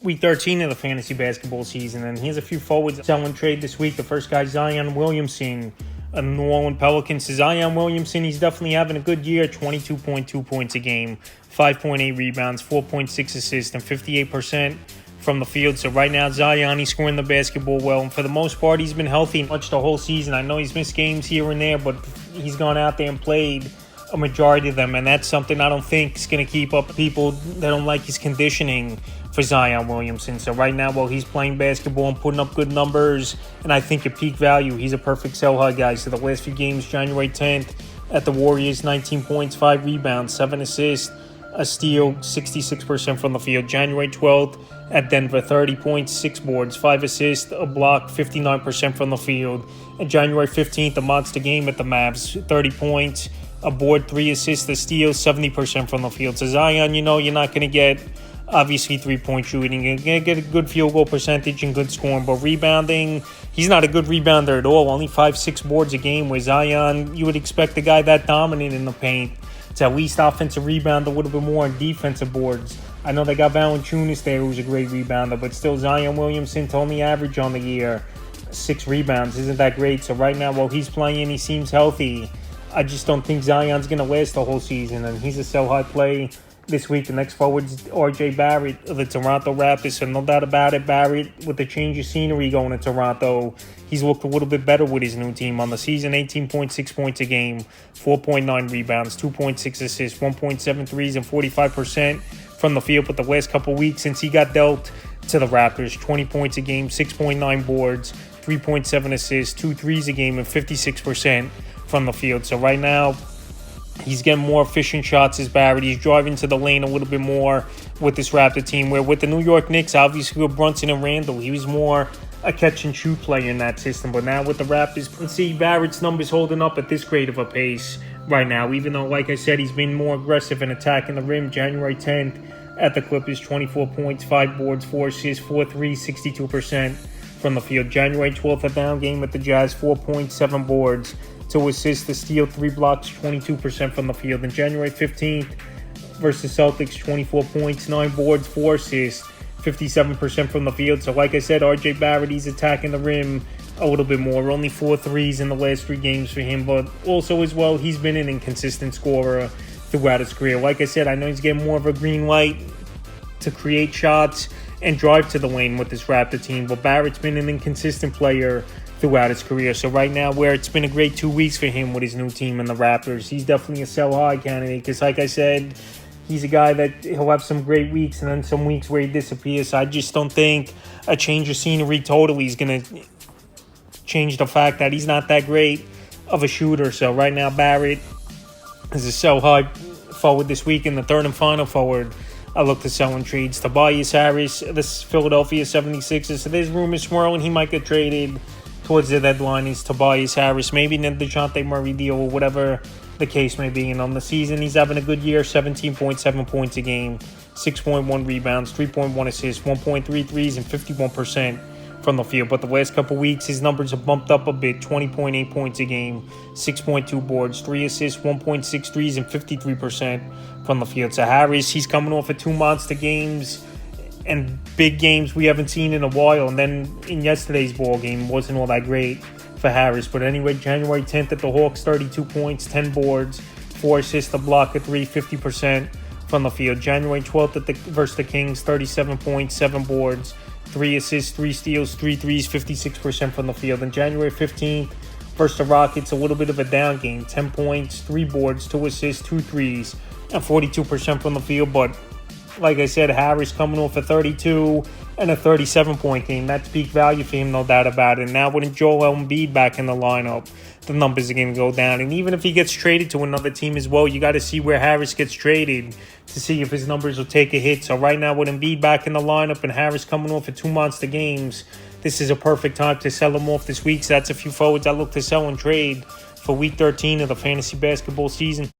Week 13 of the fantasy basketball season, and here's a few forwards selling trade this week. The first guy, Zion Williamson, a New Orleans Pelicans. Zion Williamson, he's definitely having a good year. 22.2 points a game, 5.8 rebounds, 4.6 assists, and 58% from the field. So right now, Zion, he's scoring the basketball well, and for the most part, he's been healthy much the whole season. I know he's missed games here and there, but he's gone out there and played a majority of them, and that's something I don't think is going to keep up people that don't like his conditioning for Zion Williamson. So right now, while he's playing basketball and putting up good numbers, and I think at peak value, he's a perfect sell high guy. So the last few games, January 10th at the Warriors, 19 points, 5 rebounds, 7 assists, a steal, 66% from the field. January 12th at Denver, 30 points, 6 boards, 5 assists, a block, 59% from the field. And January 15th, a monster game at the Mavs, 30 points, a board, 3 assists, a steal, 70% from the field. So Zion, you know you're not going to get obviously 3-point shooting. You're going to get a good field goal percentage and good scoring, but rebounding, he's not a good rebounder at all. Only 5-6 boards a game, where Zion, you would expect a guy that dominant in the paint to at least offensive rebound a little bit more on defensive boards. I know they got Valanciunas there, who's a great rebounder, but still Zion Williamson to only average on the year 6 rebounds isn't that great. So right now, while he's playing, he seems healthy. I just don't think Zion's going to last the whole season, and he's a sell-high play this week. The next forward's R.J. Barrett of the Toronto Raptors, so no doubt about it, Barrett, with the change of scenery going to Toronto, he's looked a little bit better with his new team. On the season, 18.6 points a game, 4.9 rebounds, 2.6 assists, 1.7 threes, and 45% from the field. But the last couple weeks since he got dealt to the Raptors, 20 points a game, 6.9 boards, 3.7 assists, 2 threes a game, and 56% from the field. So right now, he's getting more efficient shots as Barrett. He's driving to the lane a little bit more with this Raptor team, where with the New York Knicks, obviously with Brunson and Randall, he was more a catch-and-shoot player in that system. But now with the Raptors, let's see Barrett's numbers holding up at this great of a pace right now, even though, like I said, he's been more aggressive in attacking the rim. January 10th at the Clippers, 24 points, 5 boards, 4 assists, 4 threes, 62% from the field. January 12th, a down game at the Jazz, 4 points, 7 boards, 2 assists, the steal, 3 blocks, 22% from the field. And January 15th versus Celtics, 24 points, 9 boards, 4 assists, 57% from the field. So like I said, R.J. Barrett, he's attacking the rim a little bit more. Only 4 threes in the last 3 games for him, but also as well, he's been an inconsistent scorer throughout his career. Like I said, I know he's getting more of a green light to create shots and drive to the lane with this Raptor team, but Barrett's been an inconsistent player throughout his career. So right now, where it's been a great 2 weeks for him with his new team and the Raptors, he's definitely a sell-high candidate, because like I said, he's a guy that he'll have some great weeks and then some weeks where he disappears. So I just don't think a change of scenery totally is going to change the fact that he's not that great of a shooter. So right now, Barrett is a sell-high forward this week. In the third and final forward, I look to sell in trades. Tobias Harris, this Philadelphia 76ers. So there's rumors swirling he might get traded towards the deadline. Is Tobias Harris, maybe in the DeJounte Murray deal or whatever the case may be. And on the season, he's having a good year, 17.7 points a game, 6.1 rebounds, 3.1 assists, 1.3 threes, and 51% from the field. But the last couple weeks, his numbers have bumped up a bit, 20.8 points a game, 6.2 boards, 3 assists, 1.6 threes, and 53% from the field. So Harris, he's coming off of 2 monster games and big games we haven't seen in a while. And then in yesterday's ball game, wasn't all that great for Harris. But anyway, January 10th at the Hawks, 32 points, 10 boards, 4 assists, a block, a 3, 50% from the field. January 12th versus the Kings, 37 points, 7 boards, 3 assists, 3 steals, 3 threes, 56% from the field. And January 15th versus the Rockets, a little bit of a down game, 10 points, 3 boards, 2 assists, 2 threes, and 42% from the field. But like I said, Harris coming off a 32 and a 37-point game. That's peak value for him, no doubt about it. Now with Joel Embiid back in the lineup, the numbers are going to go down. And even if he gets traded to another team as well, you got to see where Harris gets traded to see if his numbers will take a hit. So right now with Embiid back in the lineup and Harris coming off of 2 monster games, this is a perfect time to sell him off this week. So that's a few forwards I look to sell and trade for Week 13 of the fantasy basketball season.